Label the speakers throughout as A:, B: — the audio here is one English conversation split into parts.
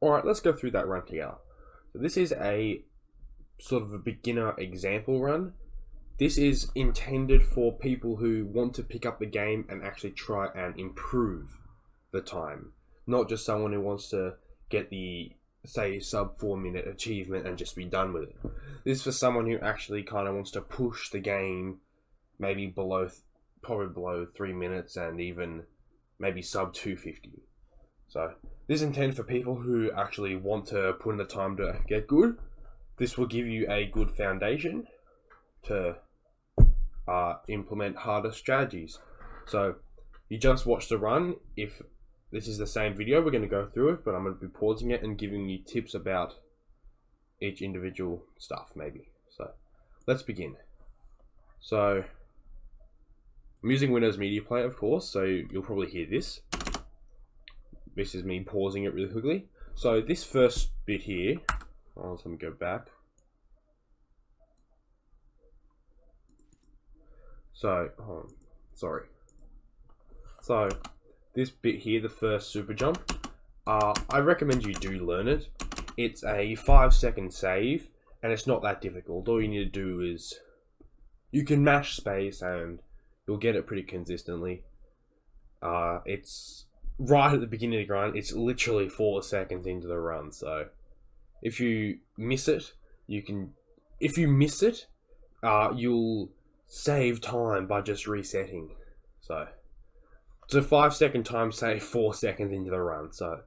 A: Alright, let's go through that run together. So this is a sort of a beginner example run. This is intended for people who want to pick up the game and actually try and improve the time. Not just someone who wants to get the, say, sub 4 minute achievement and just be done with it. This is for someone who actually kind of wants to push the game maybe probably below 3 minutes and even maybe sub 250. So this is intended for people who actually want to put in the time to get good. This will give you a good foundation to implement harder strategies. So you just watch the run. If this is the same video, we're going to go through it, but I'm going to be pausing it and giving you tips about each individual stuff maybe. So let's begin. So I'm using Windows Media Player, of course, so you'll probably hear this. This is me pausing it really quickly. So this first bit here, let me go back. So, So this bit here, the first super jump, I recommend you do learn it. It's a 5-second save, and it's not that difficult. All you need to do is, you can mash space and you'll get it pretty consistently. It's right at the beginning of the run. It's literally 4 seconds into the run. So if you miss it, you'll save time by just resetting. So it's a 5-second time save 4 seconds into the run. So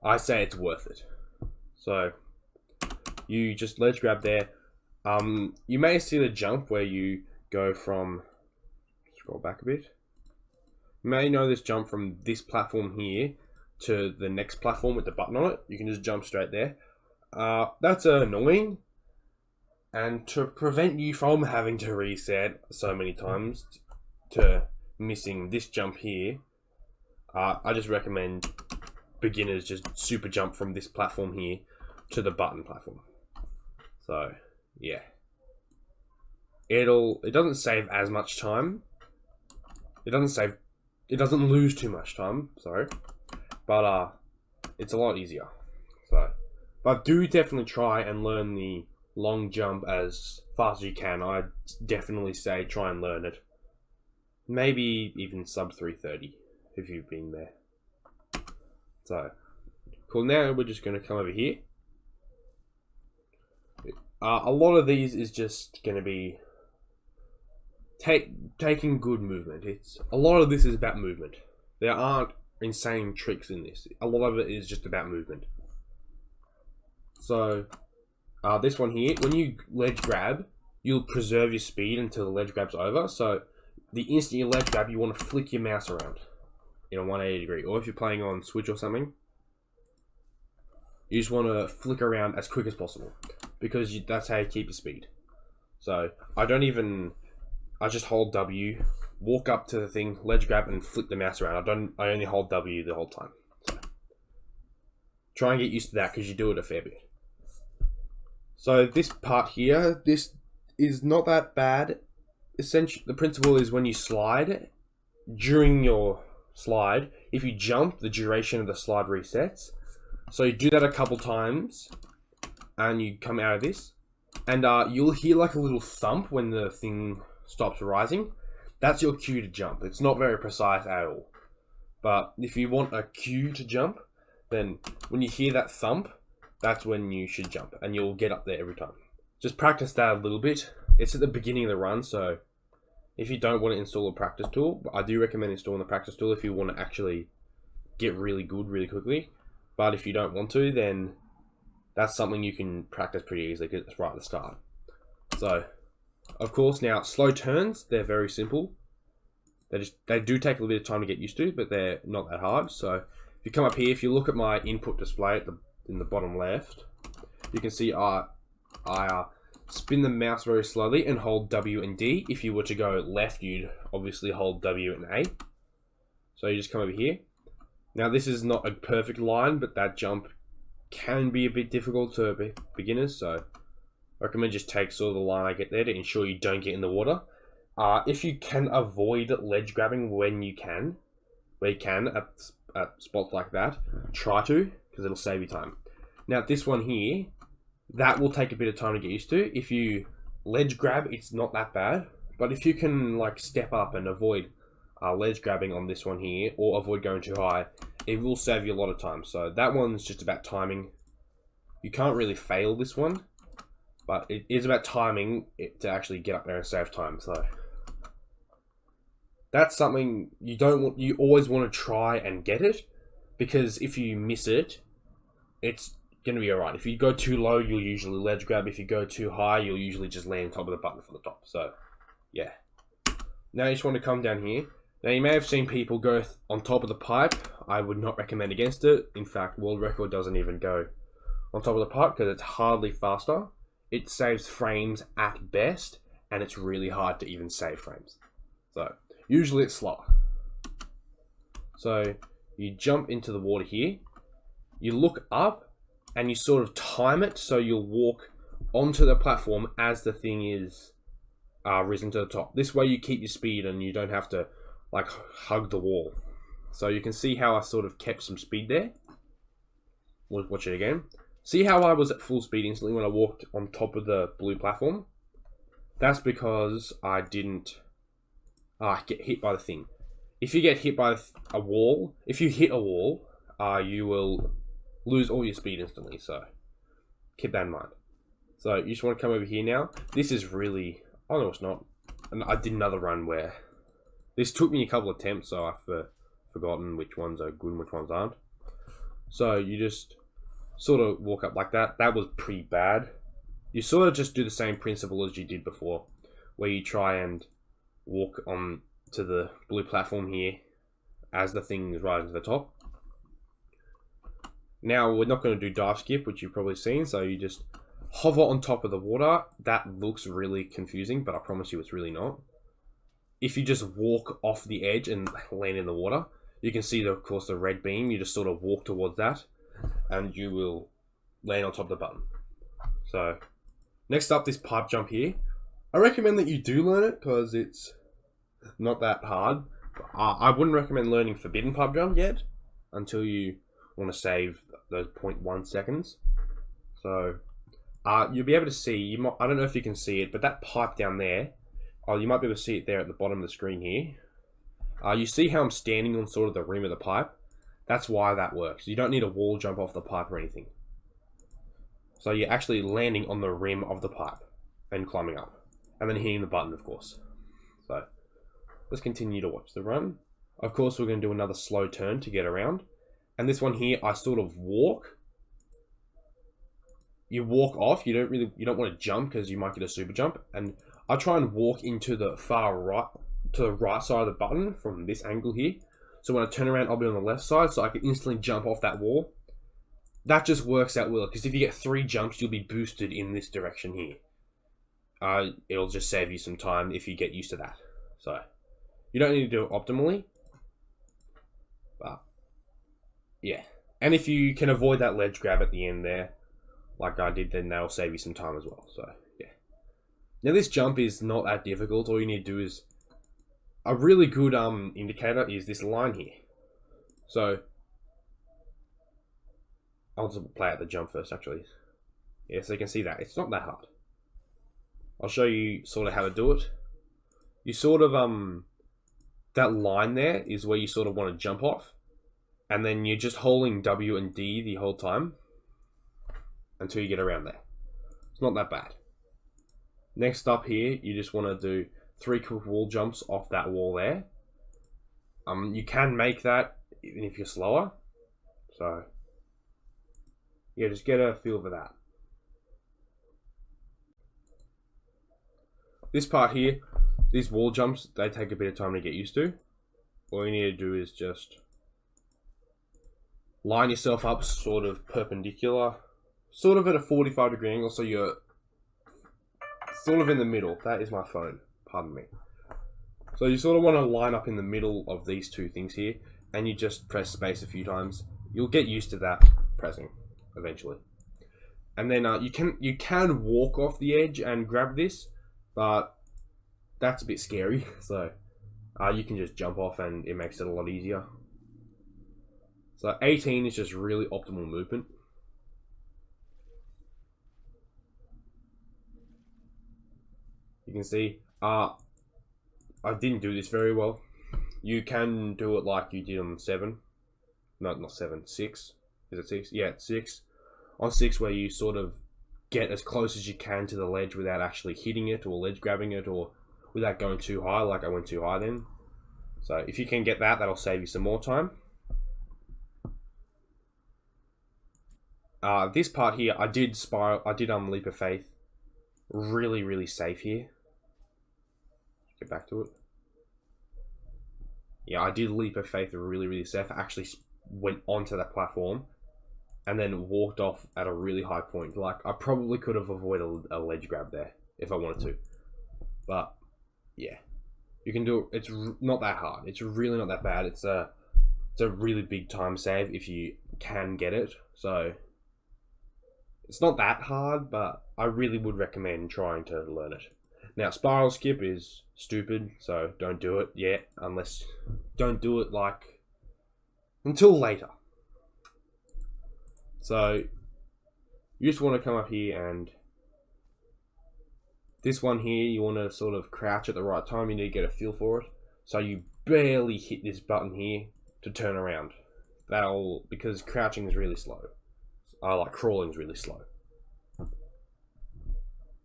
A: I say it's worth it. So you just ledge grab there. You may see the jump where you go from, scroll back a bit. You may know this jump from this platform here to the next platform with the button on it. You can just jump straight there. That's annoying. And to prevent you from having to reset so many times to missing this jump here, I just recommend beginners just super jump from this platform here to the button platform. So yeah, it doesn't save as much time. It doesn't lose too much time, sorry, but it's a lot easier. So, but do definitely try and learn the long jump as fast as you can. I'd definitely say try and learn it. Maybe even sub 330 if you've been there. So cool. Now we're just going to come over here. A lot of these is just going to be taking good movement. A lot of this is about movement. There aren't insane tricks in this. A lot of it is just about movement. So this one here, when you ledge grab, you'll preserve your speed until the ledge grab's over. So the instant you ledge grab, you want to flick your mouse around in a 180 degree. Or if you're playing on Switch or something, you just want to flick around as quick as possible, because that's how you keep your speed. So I just hold W, walk up to the thing, ledge grab, and flick the mouse around. I only hold W the whole time. So try and get used to that, because you do it a fair bit. So this part here, this is not that bad. Essentially, the principle is when you slide, during your slide, if you jump, the duration of the slide resets. So you do that a couple times, and you come out of this, and you'll hear like a little thump when the thing stops rising. That's your cue to jump. It's not very precise at all. But if you want a cue to jump, then when you hear that thump, that's when you should jump, and you'll get up there every time. Just practice that a little bit. It's at the beginning of the run, so if you don't want to install a practice tool, I do recommend installing the practice tool if you want to actually get really good really quickly. But if you don't want to, then that's something you can practice pretty easily, because it's right at the start. So, of course, now slow turns, they're very simple. They do take a little bit of time to get used to, but they're not that hard. So if you come up here, if you look at my input display in the bottom left, you can see I spin the mouse very slowly and hold W and D. If you were to go left, you'd obviously hold W and A. So you just come over here. Now this is not a perfect line, but that jump can be a bit difficult to beginners, so I recommend just take sort of the line I get there to ensure you don't get in the water. If you can avoid ledge grabbing where you can at spots like that, try to, because it'll save you time. Now this one here, that will take a bit of time to get used to. If you ledge grab, it's not that bad, but if you can like step up and avoid ledge grabbing on this one here, or avoid going too high, it will save you a lot of time. So that one's just about timing. You can't really fail this one, but it is about timing it to actually get up there and save time. So that's something you don't want. You always want to try and get it, because if you miss it, it's going to be alright. If you go too low, you'll usually ledge grab. If you go too high, you'll usually just land on top of the button for the top. So yeah. Now you just want to come down here. Now you may have seen people go on top of the pipe. I would not recommend against it. In fact, world record doesn't even go on top of the pipe because it's hardly faster. It saves frames at best, and it's really hard to even save frames. So usually it's slower. So you jump into the water here. You look up and you sort of time it so you'll walk onto the platform as the thing is risen to the top. This way you keep your speed and you don't have to like hug the wall. So you can see how I sort of kept some speed there. We'll watch it again. See how I was at full speed instantly when I walked on top of the blue platform? That's because I didn't get hit by the thing. If you get hit by a wall, if you hit a wall, you will lose all your speed instantly. So keep that in mind. So you just want to come over here now. This is really, oh no it's not. And I did another run where this took me a couple of attempts, so I've forgotten which ones are good and which ones aren't. So you just sort of walk up like that. That was pretty bad. You sort of just do the same principle as you did before, where you try and walk on to the blue platform here as the thing is rising to the top. Now we're not going to do dive skip, which you've probably seen, so you just hover on top of the water. That looks really confusing, but I promise you it's really not. If you just walk off the edge and land in the water, you can see, of course, the red beam. You just sort of walk towards that, and you will land on top of the button. So, next up, this pipe jump here. I recommend that you do learn it, because it's not that hard. I wouldn't recommend learning forbidden pipe jump yet, until you want to save those 0.1 seconds. So, you'll be able to see, I don't know if you can see it, but that pipe down there, you might be able to see it there at the bottom of the screen here. You see how I'm standing on sort of the rim of the pipe? That's why that works. You don't need a wall jump off the pipe or anything. So you're actually landing on the rim of the pipe and climbing up. And then hitting the button, of course. So let's continue to watch the run. Of course, we're going to do another slow turn to get around. And this one here, I sort of walk. You walk off. You don't want to jump because you might get a super jump. And I try and walk into the far right, to the right side of the button from this angle here. So when I turn around, I'll be on the left side, so I can instantly jump off that wall. That just works out well, because if you get 3 jumps, you'll be boosted in this direction here. It'll just save you some time if you get used to that. So you don't need to do it optimally, but yeah. And if you can avoid that ledge grab at the end there, like I did, then that'll save you some time as well. So yeah. Now this jump is not that difficult. All you need to do is, a really good indicator is this line here. So I'll just play out the jump first actually. Yeah, so you can see that. It's not that hard. I'll show you sort of how to do it. You sort of, that line there is where you sort of want to jump off. And then you're just holding W and D the whole time until you get around there. It's not that bad. Next up here, you just want to do 3 quick wall jumps off that wall there. You can make that even if you're slower. So yeah, just get a feel for that. This part here, these wall jumps, they take a bit of time to get used to. All you need to do is just line yourself up sort of perpendicular, sort of at a 45-degree angle, so you're sort of in the middle. That is my phone, pardon me. So you sort of want to line up in the middle of these 2 things here, and you just press space a few times. You'll get used to that pressing eventually. And then you can walk off the edge and grab this, but that's a bit scary. So you can just jump off and it makes it a lot easier. So 18 is just really optimal movement. You can see, I didn't do this very well. You can do it like you did on 7. No, not 7, 6. Is it 6? Yeah, it's 6. On 6, where you sort of get as close as you can to the ledge without actually hitting it or ledge grabbing it, or without going too high, like I went too high then. So if you can get that, that'll save you some more time. This part here, I did Leap of Faith. Really, really safe here. Get back to it. Yeah, I did Leap of Faith really, really safe. I actually went onto that platform and then walked off at a really high point. Like, I probably could have avoided a ledge grab there if I wanted to. But, yeah. You can do it. It's not that hard. It's really not that bad. It's a really big time save if you can get it. So, it's not that hard, but I really would recommend trying to learn it. Now, spiral skip is stupid, so don't do it yet, don't do it until later. So, you just want to come up here, and this one here, you want to sort of crouch at the right time. You need to get a feel for it. So you barely hit this button here to turn around. Because crouching is really slow. Crawling is really slow.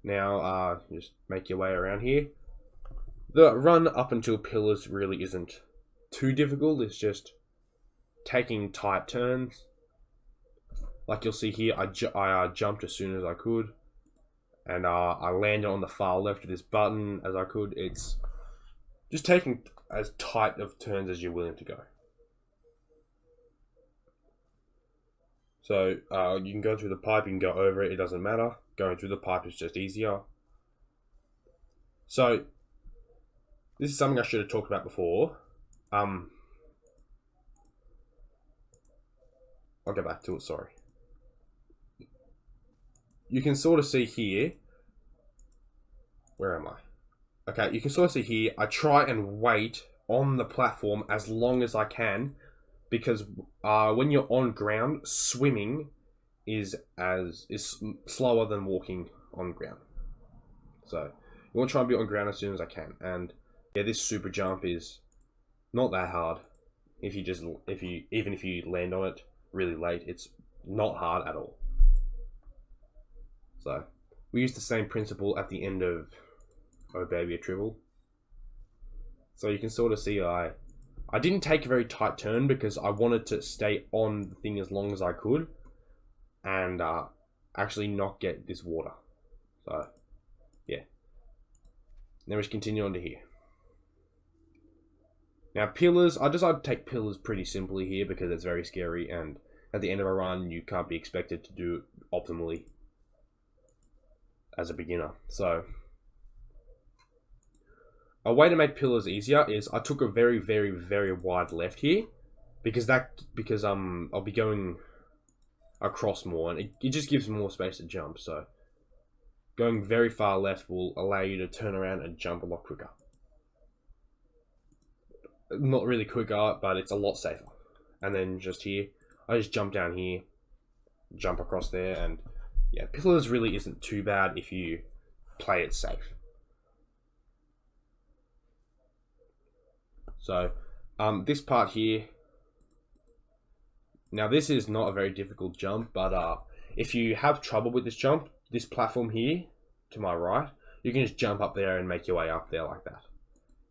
A: Now, just make your way around here. The run up until pillars really isn't too difficult. It's just taking tight turns. Like you'll see here, I jumped as soon as I could. And I landed on the far left of this button as I could. It's just taking as tight of turns as you're willing to go. So you can go through the pipe, you can go over it, it doesn't matter. Going through the pipe is just easier. So this is something I should have talked about before. I'll go back to it, sorry. You can sort of see here, where am I? Okay, you can sort of see here, I try and wait on the platform as long as I can, because when you're on ground, swimming is slower than walking on ground. So you want to try and be on ground as soon as I can. And yeah, this super jump is not that hard. Even if you land on it really late, it's not hard at all. So we use the same principle at the end of Oh Baby a Tribble. So you can sort of see I didn't take a very tight turn because I wanted to stay on the thing as long as I could and actually not get this water. So yeah. Then we just continue on to here. Now pillars, I decided to take pillars pretty simply here because it's very scary, and at the end of a run you can't be expected to do it optimally as a beginner. So a way to make pillars easier is I took a very, very, very wide left here because I'll be going across more, and it just gives more space to jump. So going very far left will allow you to turn around and jump a lot quicker. Not really quicker, but it's a lot safer. And then just here, I just jump down here, jump across there, and yeah, pillars really isn't too bad if you play it safe. So this part here, now this is not a very difficult jump, but if you have trouble with this jump, this platform here to my right, you can just jump up there and make your way up there like that.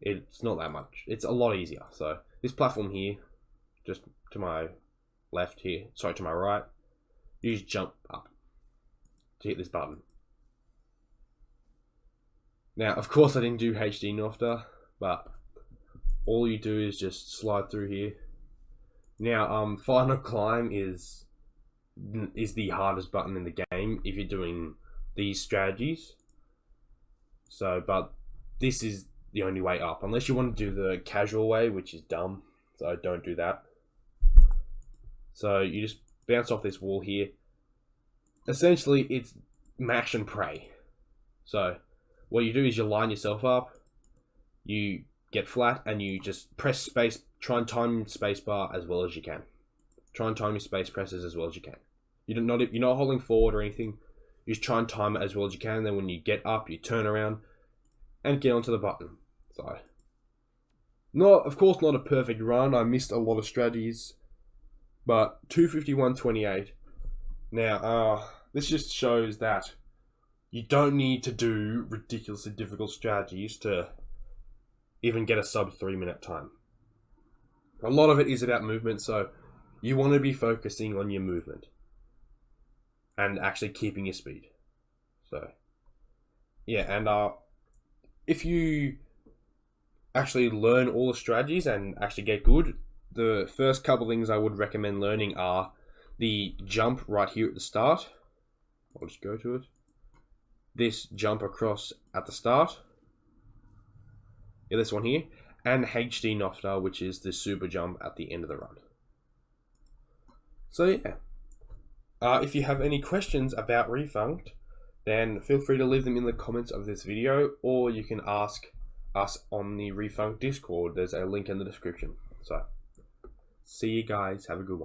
A: It's not that much. It's a lot easier. So this platform here, just to my left here, sorry, to my right, you just jump up to hit this button. Now, of course, I didn't do HD Nofta, but all you do is just slide through here. Now, Final Climb is the hardest button in the game if you're doing these strategies. So, but this is the only way up, unless you want to do the casual way, which is dumb. So don't do that. So you just bounce off this wall here. Essentially, it's mash and pray. So what you do is you line yourself up, you get flat, and you just press space, try and time spacebar as well as you can. Try and time your space presses as well as you can. You're not holding forward or anything. You just try and time it as well as you can. Then when you get up, you turn around and get onto the button. So, of course, not a perfect run. I missed a lot of strategies, but 251.28. Now, this just shows that you don't need to do ridiculously difficult strategies to even get a sub 3-minute time. A lot of it is about movement, so you want to be focusing on your movement and actually keeping your speed. So, yeah, and if you actually learn all the strategies and actually get good, the first couple things I would recommend learning are the jump right here at the start. I'll just go to it. This jump across at the start. Yeah, this one here. And HD Nofta, which is the super jump at the end of the run. So yeah. If you have any questions about Refunct, then feel free to leave them in the comments of this video, or you can ask us on the Refunct Discord. There's a link in the description. So, see you guys. Have a good one.